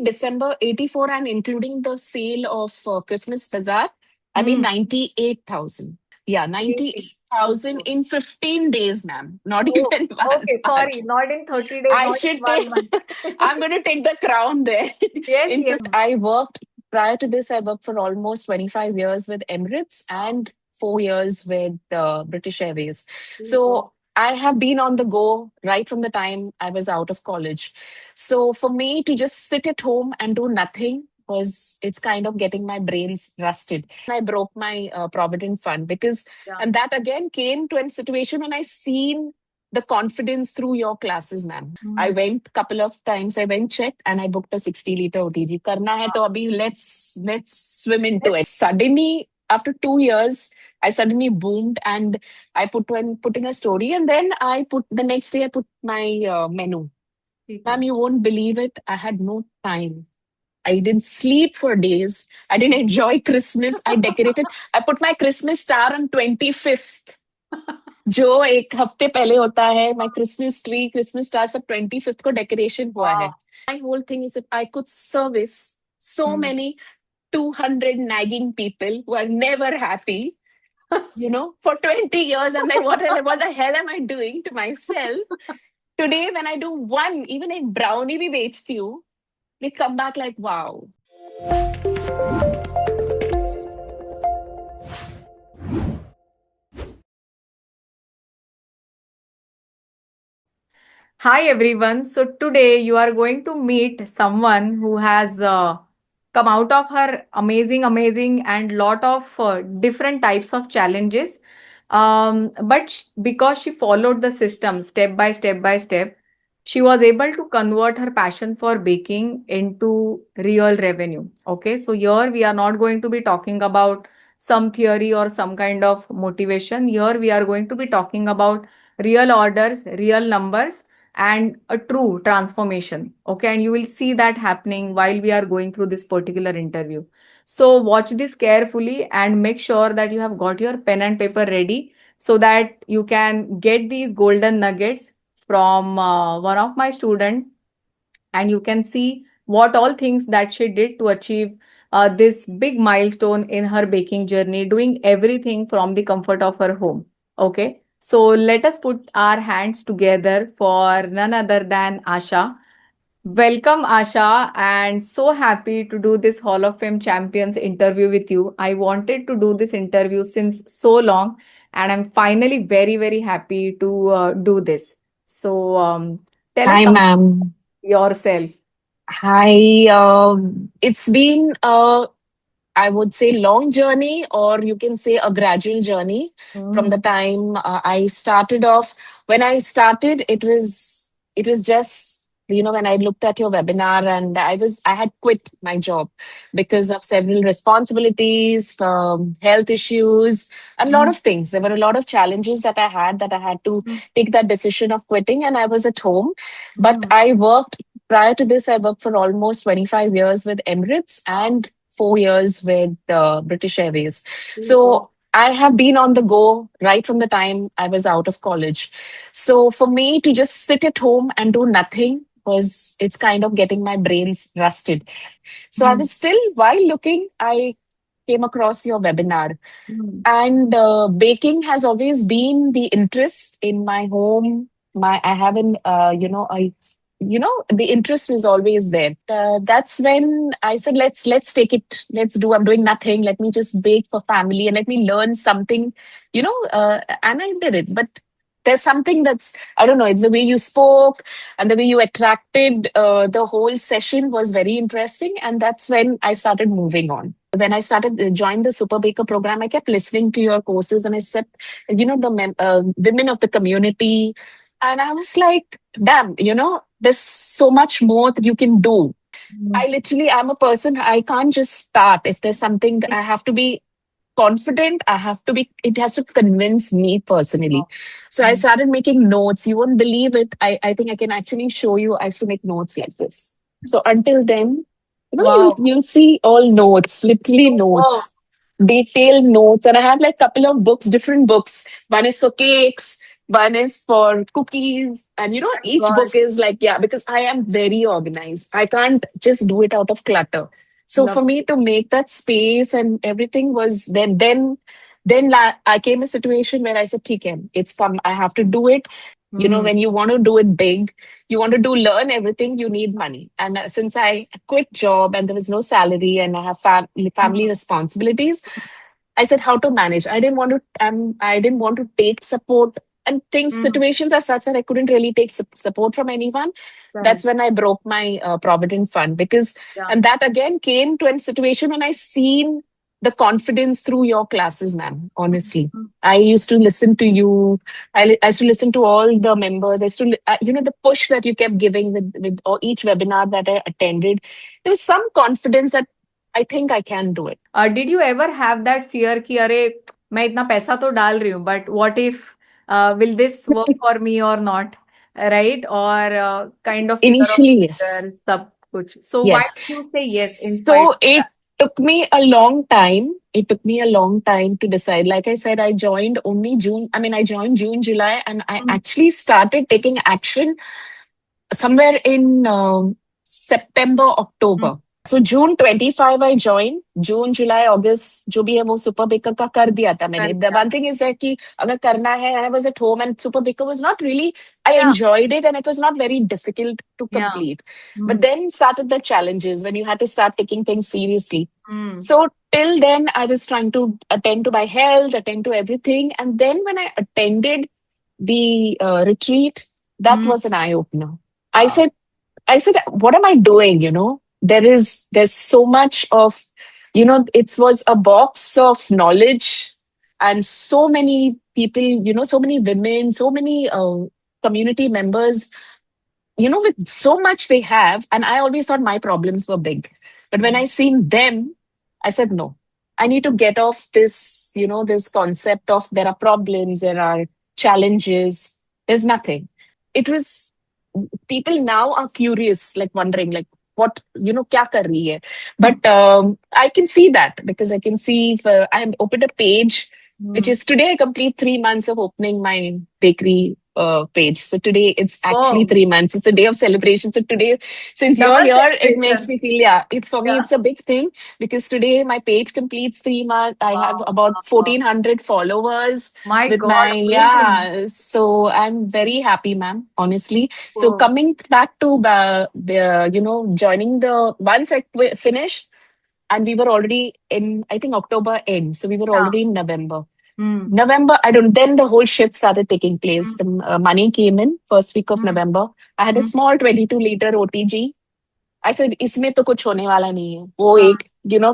December 84 and including the sale of Christmas Bazaar, I made Hmm. 98,000. Yeah, Really? 98,000 Super. in 15 days, ma'am. Not Oh, even one okay. Sorry. month. Not in 30 days, I not in should take, 1 month. I'm going to take the crown there. Yes, In yes. I worked, prior to this, I worked for almost 25 years with Emirates and 4 years with British Airways. Super. So I have been on the go right from the time I was out of college. So for me to just sit at home and do nothing was, it's kind of getting my brains rusted. I broke my Provident Fund because, Yeah. and that again came to a situation when I seen the confidence through your classes, ma'am. I Hmm. went couple of times. I went checked and I booked a 60-liter OTG. Karna hai to abhi let's swim into it. Suddenly, after 2 years, I suddenly boomed and I put in a story and then I put the next day I put my menu. Ma'am, Super. you won't believe it. I had no time. I didn't sleep for days. I didn't enjoy Christmas. I decorated. I put my Christmas star on 25th. जो एक हफ्ते पहले होता है my Christmas tree Christmas star सब 25th को decoration हुआ है Wow. My whole thing is if I could service so Hmm. Many 200 nagging people who are never happy, for 20 years. I'm like, what the hell am I doing to myself? Today, when I do one, even a brownie bhi bechti hu, they come back like, wow. Hi everyone. So today you are going to meet someone who has come out of her amazing and lot of different types of challenges. Because she followed the system step by step, she was able to convert her passion for baking into real revenue. Okay, so here we are not going to be talking about some theory or some kind of motivation. Here we are going to be talking about real orders, real numbers and a true transformation. Okay, and you will see that happening while we are going through this particular interview. So watch this carefully and make sure that you have got your pen and paper ready so that you can get these golden nuggets from one of my students, and you can see what all things that she did to achieve this big milestone in her baking journey, doing everything from the comfort of her home. Okay, so let us put our hands together for none other than Asha. Welcome, Asha, and so happy to do this Hall of Fame Champions interview with you. I wanted to do this interview since so long, and I'm finally very happy to do this. So, tell us Hi, something ma'am. yourself. Hi. It's been I would say long journey, or you can say a gradual journey from the Mm, time I started off. When I started, it was just when I looked at your webinar and I had quit my job because of several responsibilities, health issues, a lot mm, of things. There were a lot of challenges that I had to mm, take that decision of quitting, and I was at home. But mm. I worked prior to this. I worked for almost 25 years with Emirates and 4 years with British Airways. Super. So I have been on the go right from the time I was out of college. So for me to just sit at home and do nothing was, it's kind of getting my brains rusted. So I Mm, was still, while looking, I came across your webinar. mm. And baking has always been the interest in my home. I haven't, the interest is always there. That's when I said, let's take it. Let's do. I'm doing nothing. Let me just bake for family and let me learn something. And I did it. But there's something that's, I don't know. It's the way you spoke and the way you attracted. The whole session was very interesting, and that's when I started moving on. When I started joined the Super Baker program, I kept listening to your courses, and I said, the women of the community, and I was like, damn, there's so much more that you can do. Mm. I literally am a person. I can't just start. If there's something, I have to be confident. It has to convince me personally. So I Mm. started making notes. You won't believe it. I think I can actually show you. I used to make notes like this. So until then, Wow. you'll see all notes, literally Oh, notes, detailed notes. And I have like couple of books, different books. One is for cakes. one is for cookies. And My each God, book is like, yeah, because I am very organized. I can't just do it out of clutter. So for me lovely. to make that space and everything was I came a situation where I said, okay, it's come. I have to do it. Hmm. When you want to do it big, you want to learn everything, you need money. And since I quit job and there was no salary and I have family Hmm. responsibilities, I said how to manage. I didn't want to take support, and things Hmm. situations are such that I couldn't really take support from anyone. That's Correct. when I broke my provident fund, because, Yeah. and that again came to a situation when I seen the confidence through your classes, ma'am. Honestly, Mhm. I used to listen to you. I used to listen to all the members. I used to, the push that you kept giving with each webinar that I attended. There was some confidence that I think I can do it. Did you ever have that fear कि अरे मैं इतना पैसा तो डाल रही हूँ but what if will this work for me or not, right? Or kind of fear of Initially, yes. failure सब कुछ. So why Yes. did you say yes in spite So of it that? took me a long time. It took me a long time to decide. Like I said, I joined only June. I mean, I joined June, July, and I Mm, actually started taking action somewhere in September, mm, October. So June 25 I joined. June, July, August जो भी है वो super baker का कर दिया था मैंने. कर The दिया. one thing is that कि अगर करना है, and I was at home, and super baker was not really, I Yeah, enjoyed it and it was not very difficult to yeah. complete. But Mm, then started the challenges when you had to start taking things seriously. mm, So till then I was trying to attend to my health, attend to everything. And then when I attended the retreat, that mm. was an eye opener. I Wow. said, I said, what am I doing? There's so much of, it was a box of knowledge and so many people, so many women, so many community members, with so much they have. And I always thought my problems were big. But when I seen them, I said, no, I need to get off this, this concept of there are problems, there are challenges, there's nothing. It was, people now are curious, like wondering, like, what, kya kar rahi hai? But I can see that because I can see if I have opened a page, which Mm. is today I complete 3 months of opening my bakery page. So today it's actually Oh, 3 months. It's a day of celebration. So today, since you're double here, it makes celebration. me feel, yeah, it's for me, Yeah. it's a big thing because today my page completes 3 months. I have Wow, about wow, wow. 1,400 followers My with God, my, amazing. yeah. So I'm very happy, ma'am, honestly. So Oh. coming back to, joining once I finished, and we were already in, I think, October end. So we were Yeah. already in November. Mm, November, I don't, then the whole shift started taking place. mm, The money came in first week of mm, November. I had a mm. small 22-liter OTG. I said, इसमें तो कुछ होने वाला नहीं है. वो हाँ. एक,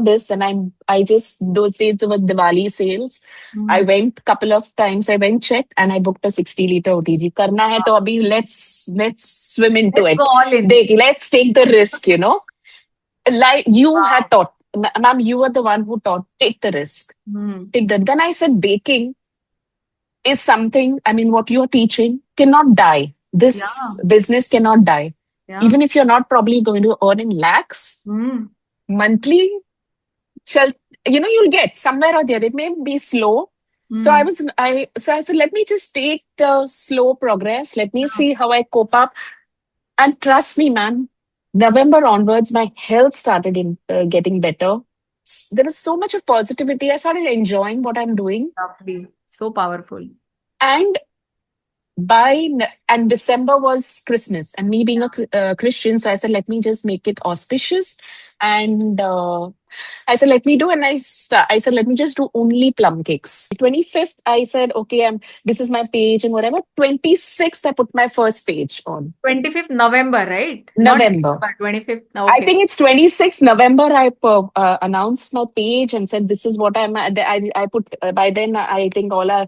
this, and I just, those days there were Diwali sales. I Mm. went couple of times, I went checked and I booked a 60-liter OTG. करना है तो अभी let's swim into Let's go it. all in. देख, let's take the risk. Like you had Wow. taught, ma'am, you were the one who taught, take the risk. Mm. Take that. Then I said, baking is something, I mean, what you're teaching cannot die. Yeah. This business cannot die. Yeah. Even if you're not probably going to earn in lakhs Mm. monthly, shall, you'll get somewhere or the other. It may be slow. Mm. So I said, let me just take the slow progress. Let me Yeah. see how I cope up. And trust me, ma'am, November onwards, my health started getting better. There was so much of positivity. I started enjoying what I'm doing. Lovely. So powerful. And and December was Christmas, and me being a Christian, so I said, let me just make it auspicious. And I said, let me do, and I said, let me just do only plum cakes. 25th, I said, okay, this is my page and whatever. 26th, I put my first page on. 25th November, right? Not November. December, 25th. I Okay. think it's 26th November. I announced my page and said, this is what I put, by then, I think all our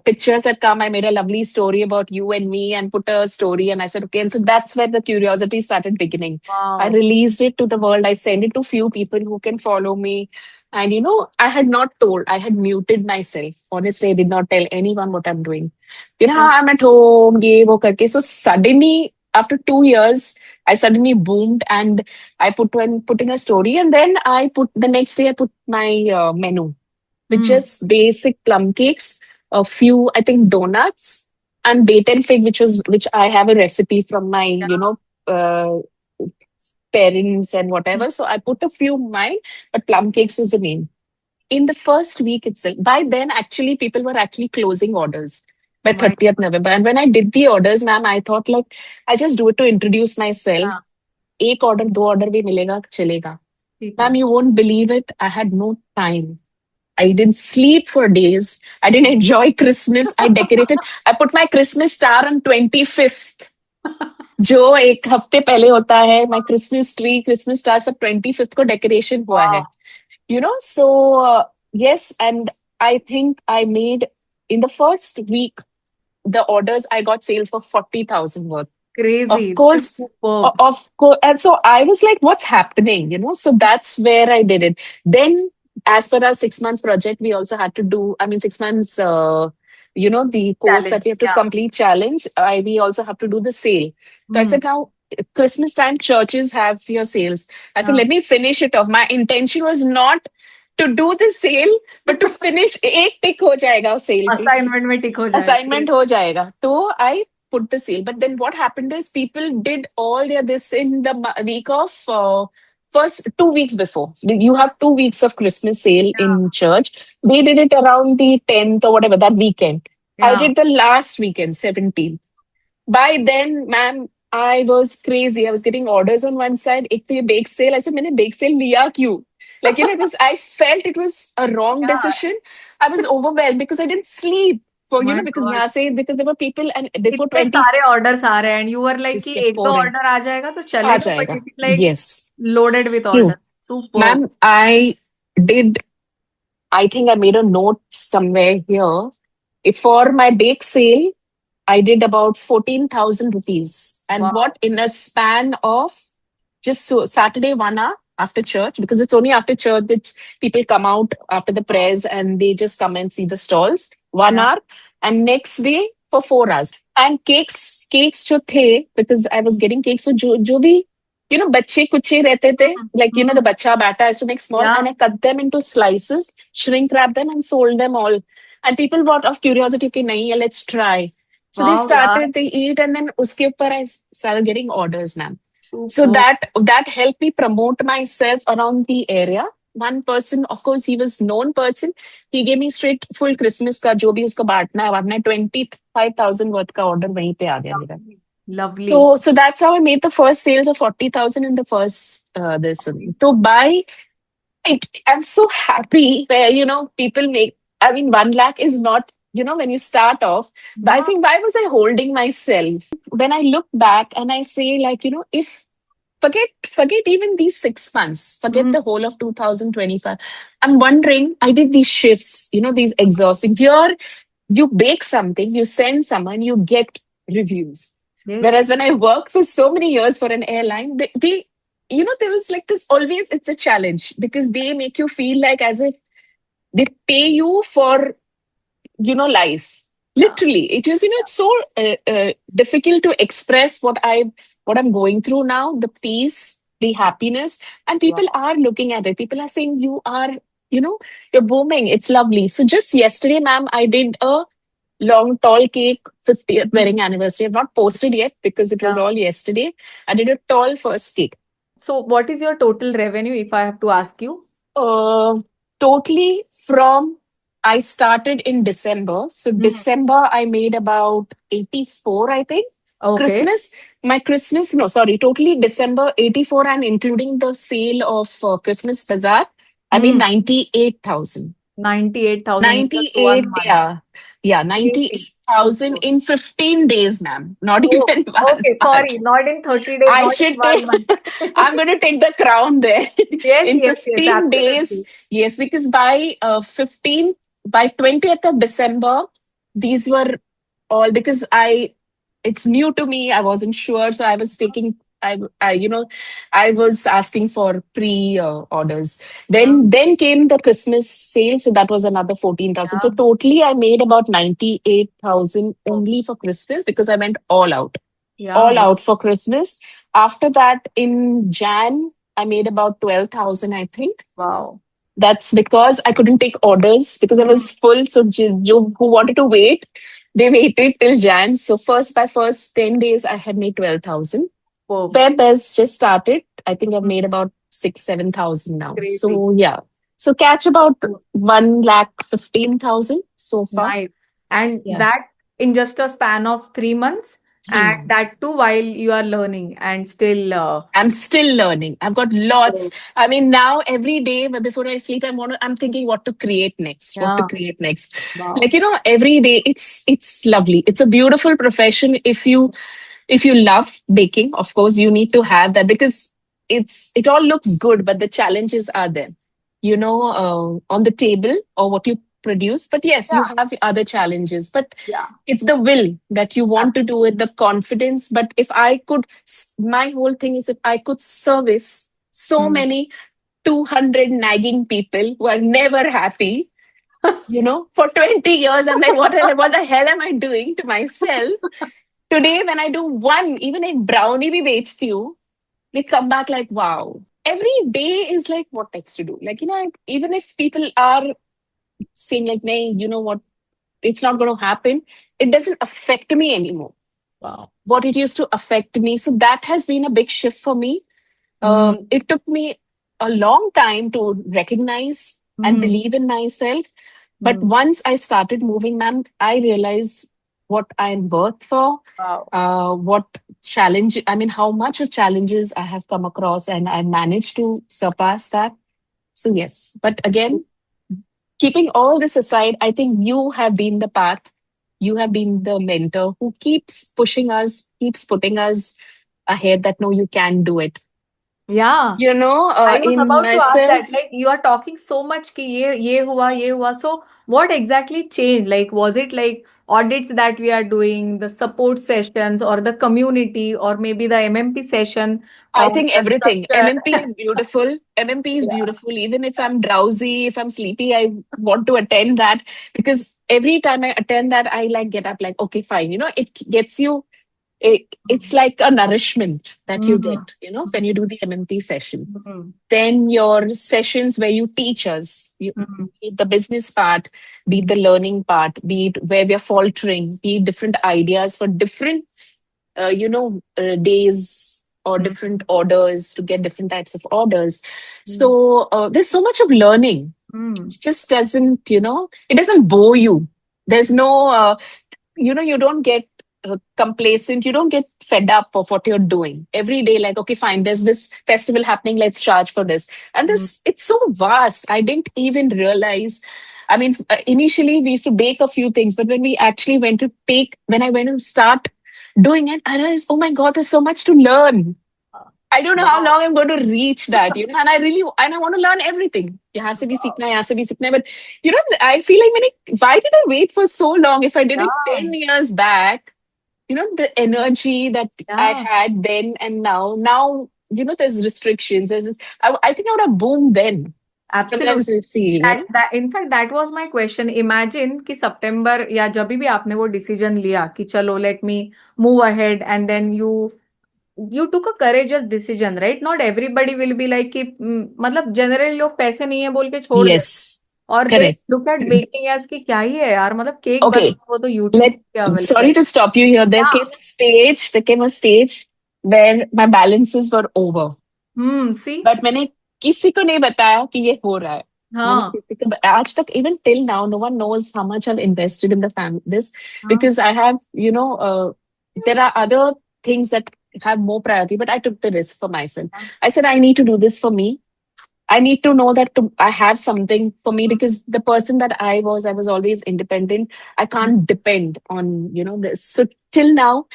pictures had come. I made a lovely story about you and me and put a story. And I said, okay. And so that's where the curiosity started beginning. I Wow. released it to the world. I sent it to few people who can follow me. And, I had not told, I had muted myself. Honestly, I did not tell anyone what I'm doing. Oh, I'm at home, ye, wo karke. So suddenly, after 2 years, I suddenly boomed and I put in a story, and then I put the next day I put my menu with mm. just basic plum cakes, a few, I think, donuts. and bait and fig, which I have a recipe from my, uh, parents and whatever. So I put a few mine, but plum cakes was the main. In the first week itself, by then actually people were actually closing orders by Oh my 30th God. November. And when I did the orders, ma'am, I thought like I just do it to introduce myself. Yeah, एक order, दो order भी मिलेगा चलेगा. ठीक है. Ma'am, you won't believe it. I had no time. I didn't sleep for days. I didn't enjoy Christmas. I decorated. I put my Christmas star on 25th. जो एक हफ्ते पहले होता है, my Christmas tree, Christmas star सब 25th को decoration हुआ है. Wow, So yes, and I think I made in the first week the orders I got sales for 40,000 worth. Of crazy. This is course, superb. of course. And so I was like, what's happening? So that's where I did it. Then, as per our 6 months project, we also had to do, I mean, 6 months, the course that Challenge. we have to Yeah. complete challenge, we also have to do the sale. So I Hmm. said, now, Christmas time, churches have your sales. I said, Yeah. let me finish it off. My intention was not to do the sale, but to finish, एक tick हो जाएगा sale की. Assignment में tick हो जाएगा. Assignment हो जाएगा. तो I put the sale. But then what happened is people did all their this in the week of first 2 weeks before. You have 2 weeks of Christmas sale Yeah. in church. They did it around the 10th or whatever, that weekend. I Yeah. did the last weekend, 17th. By then, ma'am, I was crazy. I was getting orders on one side. एक तो ये bake sale. I said, मैंने bake sale लिया क्यों? Like, it was, I felt it was a wrong Yeah. decision. I was overwhelmed because I didn't sleep. For, My because God. यहाँ से, because there were people and before इतने 20, सारे orders आ रहे हैं and you were like just कि kept एक दो pouring. order आ जाएगा तो आ चलेगा, but जाएगा. it is like Yes. loaded with True. orders. Superb. Ma'am, I did, I think I made a note somewhere here. If for my bake sale, I did about 14,000 rupees. And Wow. what in a span of just so Saturday 1 hour after church, because it's only after church that people come out after the Wow. prayers and they just come and see the stalls. One Yeah. hour and next day for 4 hours. And cakes जो थे, because I was getting cakes, so जो भी, बच्चे कुच्चे रहते थे, Hmm. like, the Hmm. bacha batter, I used to make small Yeah. and I cut them into slices, shrink wrap them and sold them all. And people bought of curiosity, okay, nahi, let's try. So they Wow, yeah. started, they eat, and then uske upar I started getting orders, ma'am. So Superb. that helped me promote myself around the area. One person, of course, he was known person. He gave me straight full Christmas का जो भी उसको बांटना है 25,000 worth का order वहीं पे आ गया मेरा. Lovely. Lovely. So that's how I made the first sales of 40,000 in the first this one. So I'm so happy where people make. I mean, 1 lakh is not when you start off. But I Yeah. think why was I holding myself? When I look back and I say like if forget even these 6 months, forget Hmm. the whole of 2025. I'm wondering. I did these shifts, these exhausting. Here, you bake something, you send someone, you get reviews. Yes. Whereas when I worked for so many years for an airline, there was like this always, it's a challenge because they make you feel like as if they pay you for, life. Yeah. Literally, it was, it's so difficult to express what I'm going through now, the peace, the happiness, and Wow. people are looking at it. People are saying you are, you know, you're booming. It's lovely. So just yesterday, ma'am, I did a long tall cake 50th Hmm. wedding anniversary. I've not posted yet because it was Yeah. all yesterday. I did a tall first cake. So what is your total revenue if I have to ask you? Uh, Totally from I started in December. So Hmm. December I made about 84, I think. Okay. No, sorry, totally December 84 and including the sale of Christmas Bazaar, I made Hmm. 98,000. 98,000 in just 98, 1 month. yeah. Yeah, Crazy. 98,000 Super. in 15 days, ma'am. Not Oh, even one okay. month. Sorry. Not in 30 days, I not in should take, 1 month. I'm going to take the crown there. Yes, In yes, yes, 15 days, absolutely. yes, because by 20th of December, these were all because it's new to me. I wasn't sure. So I was taking, I was asking for pre orders. Yeah. Then came the Christmas sale. So that was another 14,000. So Yeah. totally I made about 98,000 Oh, only for Christmas because I went all out yeah. all Wow. out for Christmas. After that, in Jan, I made about 12,000, I think. Wow. That's because I couldn't take orders because I Hmm. was full. So who wanted to wait, They waited till Jan. So first by first 10 days, I had made 12,000. Whoa. Feb has just started. I think I've Mm, made about 6, 7,000 now. crazy. So yeah. So catch about 1,15,000 so far. Nice. And Yeah. that in just a span of 3 months, Three and months. that too while you are learning and still. I'm still learning. I've got lots. Oh, I mean, now every day before I sleep, I'm thinking what to create next. What to yeah. create next. Like, Wow. every day it's lovely. It's a beautiful profession. If you love baking, of course, you need to have that, because it all looks good, but the challenges are there, on the table or what you produce. But yes, you Yeah. have other challenges. But Yeah. it's the will that you want to do it, Absolutely. the confidence. But if I could, my whole thing is, if I could service so Mm. many 200 nagging people who are never happy, for 20 years, I'm like, what the hell am I doing to myself? Today, when I do one, even a brownie we बेचती हूँ, they come back like, wow. Every day is like, what next to do? Like, even if people are saying like, nay, you know what, it's not going to happen, it doesn't affect me anymore. Wow. What it used to affect me. So that has been a big shift for me. Mm. It took me a long time to recognize and Mm. believe in myself. But Mm. once I started moving, ma'am, I realized what I'm worth for, Wow. what challenge, I mean, how much of challenges I have come across, and I managed to surpass that. So, yes. But again, keeping all this aside, I think you have been the path. You have been the mentor who keeps pushing us, keeps putting us ahead that no, you can do it. Yeah. I was In about to ask myself, that. Like you are talking so much कि ये हुआ ये हुआ. So what exactly changed? Like was it like audits that we are doing, the support sessions, or the community, or maybe the MMP session, I think the everything. structure? MMP is beautiful. MMP is Yeah. beautiful. Even if I'm drowsy, if I'm sleepy, I want to attend that, because every time I attend that, I like get up like, okay, fine. It gets you, it's like a nourishment that you Mm-hmm. get, when you do the MMP session. Mm-hmm. Then your sessions where you teach us, Mm-hmm. be it the business part, be it the learning part, be it where we're faltering, be it different ideas for different, days or different orders to get different types of orders. So there's so much of learning. Mm-hmm. It just doesn't, it doesn't bore you. There's no, you don't get complacent. You don't get fed up of what you're doing every day. Like, okay, fine, there's this festival happening. Let's charge for this. And it's so vast. I didn't even realize. I mean, initially we used to bake a few things, but when we actually when I went to start doing it, I realized, oh my God, there's so much to learn. I don't know how Wow. long I'm going to reach that, and I want to learn everything. यहाँ से भी Wow. सीखना है, यहाँ से भी सीखना है. But, I feel like why did I wait for so long? If I did it Yeah. 10 years back, the energy that I Yeah. had then and now, there's restrictions. There's this, I think I would have boomed then. Sometimes Absolutely. I feel, That in fact that was my question. Imagine कि सितंबर या जब भी आपने वो decision लिया कि चलो let me move ahead, and then you took a courageous decision, right? Not everybody will be like कि मतलब generally लोग पैसे नहीं है बोल के छोड़ दे, yes, और they correct. look at baking as कि क्या ही है यार, मतलब केक Okay, बनाओ वो तो यूट्यूब let पे अवेलेबल sorry है. to stop you here. Yeah. There came a stage where my balances were over. See. But मैंने किसी को नहीं बताया कि ये हो रहा है. मैंने हाँ. किसी को आज तक, even till now, no one knows how much I've invested in the family this, हाँ. because I have, there are other things that have more priority, but I took the risk for myself. हाँ. I said I need to do this for me. I need to know that I have something for me, because the person that I was always independent. I can't depend on, this. So till now,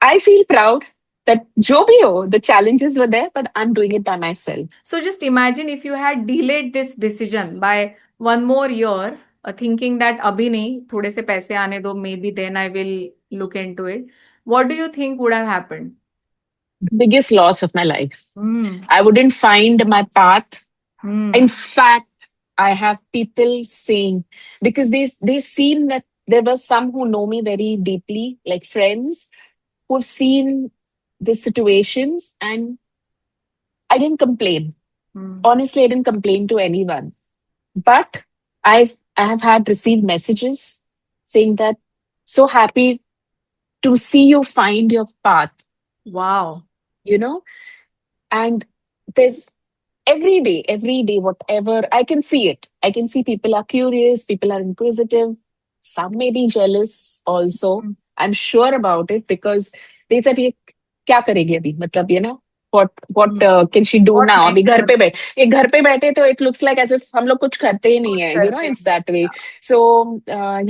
I feel proud that jo bhi ho, the challenges were there, but I'm doing it by myself. So just imagine if you had delayed this decision by 1 more year, thinking that अभी नहीं, थोड़े से पैसे आने दो, maybe then I will look into it. What do you think would have happened? The biggest loss of my life. Hmm. I wouldn't find my path. Hmm. In fact, I have people saying, because they seen that there were some who know me very deeply, like friends, who've seen the situations, and I didn't complain. Hmm. Honestly, I didn't complain to anyone. But I have had received messages saying that so happy to see you find your path, Wow. you know? And there's every day, whatever, I can see it. I can see people are curious, people are inquisitive, some may be jealous also. Mm. I'm sure about it because they said, ये क्या करेगी अभी मतलब ये ना what Mm. can she do What now अभी next घर step? पे बैठ ये घर पे बैठे तो it looks like as if हम लोग कुछ करते ही नहीं कुछ है, you know, करते it's हैं। that way. Yeah. So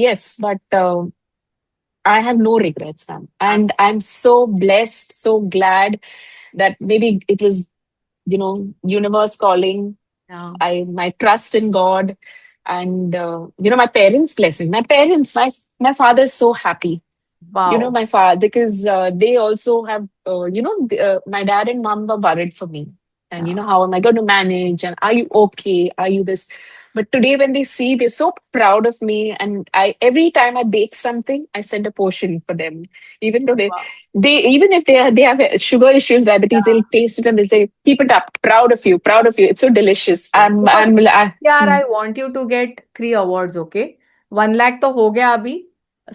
yes, but I have no regrets, ma'am, and I'm so blessed, so glad that maybe it was, you know, universe calling. Yeah. I my trust in God, and you know, my parents' blessing. My father is so happy, you know, Wow. my father, because they also have, you know, my dad and mom were worried for me, and you Yeah. know, how am I going to manage, and are you okay, are you this? But today when they see, they're so proud of me, and I every time I bake something, I send a portion for them, even though Wow. they even if they have sugar issues, diabetes, they'll taste it and they'll say, keep it up, proud of you, it's so delicious. Yes. Because यार, Hmm. I want you to get 3 awards, okay? 1 lakh तो हो गया अभी,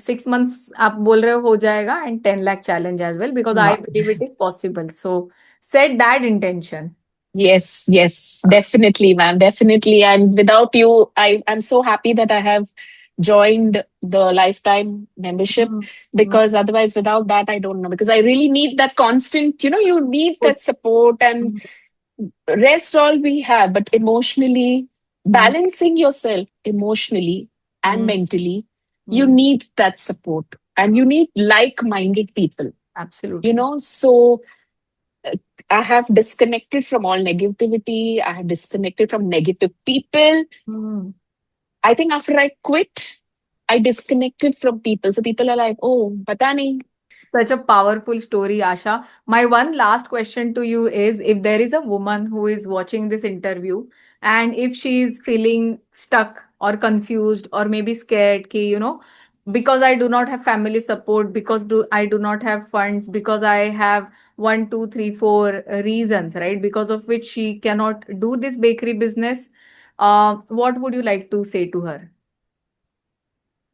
6 months आप बोल रहे हो जाएगा, and 10 lakh challenge as well, because I Wow. believe it is possible. So set that intention. Yes, yes, definitely, ma'am, definitely. And without you, I'm so happy that I have joined the lifetime membership, Mm. Mm. because otherwise, without that, I don't know. Because I really need that constant, you know, you need Good. that support, and Mm. rest all we have, but emotionally, Mm. balancing yourself emotionally and Mm. mentally, you Mm. need that support, and you need like-minded people, you Absolutely. know. So I have disconnected from all negativity. I have disconnected from negative people. Mm. I think after I quit, I disconnected from people. So people are like, oh, pata nahi. Such a powerful story, Asha. My one last question to you is, if there is a woman who is watching this interview and if she is feeling stuck or confused or maybe scared, ki, because I do not have family support, because I do not have funds, because I have one, two, three, four reasons, right? Because of which she cannot do this bakery business. What would you like to say to her?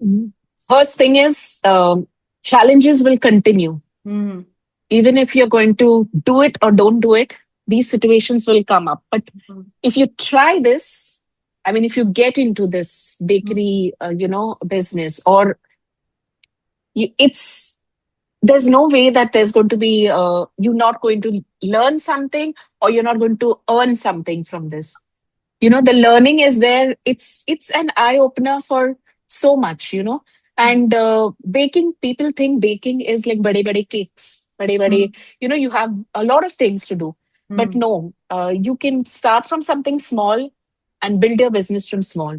Mhm. First thing is, challenges will continue. Hmm. Even if you're going to do it or don't do it, these situations will come up. But if you try this, I mean, if you get into this bakery, you know, business, or it's there's no way that there's going to be you're not going to learn something, or you're not going to earn something from this. You know, the learning is there. It's an eye opener for so much, you know. And baking, people think baking is like bade cakes, bade, you know, you have a lot of things to do. But Hmm. no, you can start from something small and build your business from small.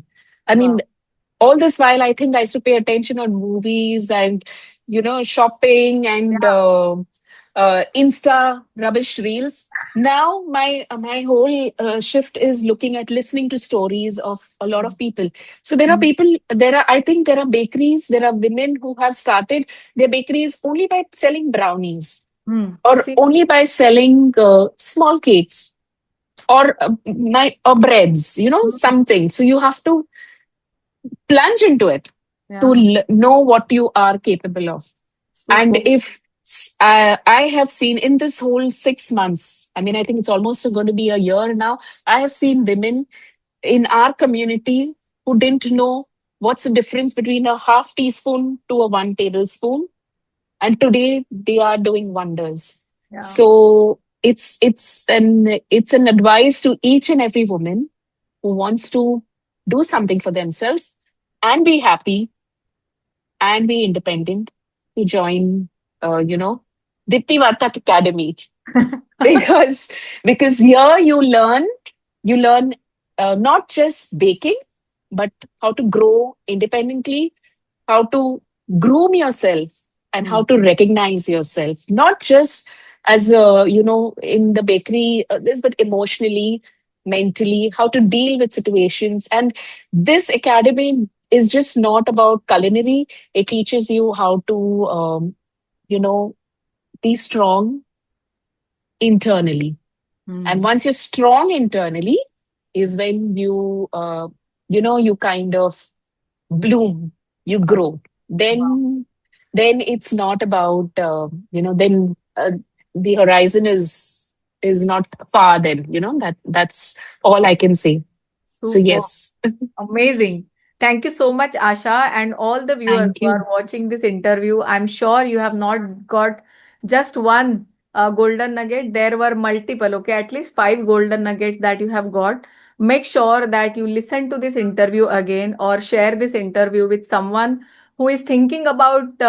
I mean, Wow. all this while, I think I used to pay attention on movies and, you know, shopping and Insta rubbish reels. Now my whole shift is looking at listening to stories of a lot of people. So there are Hmm. people, there are, I think there are bakeries, there are women who have started their bakeries only by selling brownies, Hmm. or See, only by selling small cakes, or or breads, you know, hmm, something. So you have to plunge into it to yeah, know what you are capable of. And super. if I have seen in this whole 6 months, I mean, I think it's almost going to be a year now, I have seen women in our community who didn't know what's the difference between a half teaspoon to a 1 tablespoon. And today they are doing wonders. Yeah. So it's an advice to each and every woman who wants to do something for themselves and be happy and be independent, to join, you know, Dipti Vartak Academy. because because here you learn not just baking, but how to grow independently, how to groom yourself, and how Hmm. to recognize yourself, not just as a, you know, in the bakery, this, but emotionally, mentally, how to deal with situations. And this academy is just not about culinary. It teaches you how to, you know, be strong internally. And Hmm. once you're strong internally, is when you know, you kind of bloom, you Uh, grow. wow. Then then it's not about, then the horizon is not far. Then that's all I can say. So Super. yes, Amazing. Thank you so much, Asha, and all the viewers thank who are you. watching this interview. I'm sure you have not got just one golden nugget. There were multiple, okay, at least five golden nuggets that you have got. Make sure that you listen to this interview again or share this interview with someone who is thinking about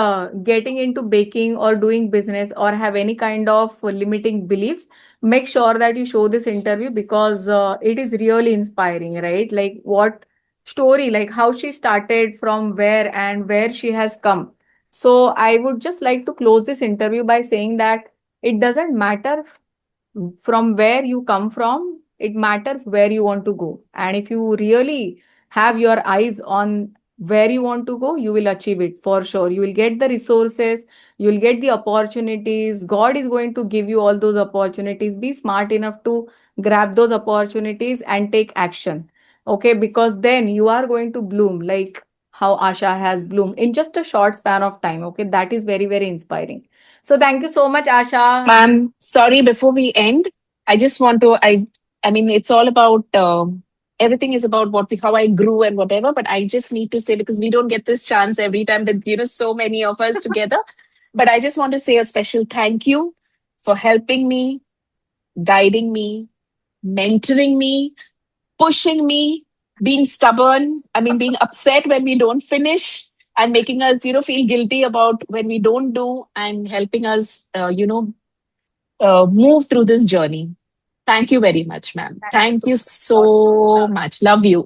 getting into baking or doing business or have any kind of limiting beliefs. Make sure that you show this interview because it is really inspiring, right? Like what story, like how she started from where and where she has come. So I would just like to close this interview by saying that it doesn't matter from where you come from, it matters where you want to go. And if you really have your eyes on where you want to go, you will achieve it for sure. You will get the resources, you will get the opportunities. God is going to give you all those opportunities. Be smart enough to grab those opportunities and take action. Okay, because then you are going to bloom like how Asha has bloomed in just a short span of time. Okay, that is very, very inspiring. So thank you so much, Asha. Ma'am, sorry, before we end, I just want to, I mean, it's all about, everything is about how I grew and whatever, but I just need to say, because we don't get this chance every time that, so many of us together. But I just want to say a special thank you for helping me, guiding me, mentoring me, pushing me, being stubborn. I mean, being upset when we don't finish and making us, feel guilty about when we don't do, and helping us, move through this journey. Thank you very much, ma'am. Thank you Thank so you much. God bless so you. much. Love you.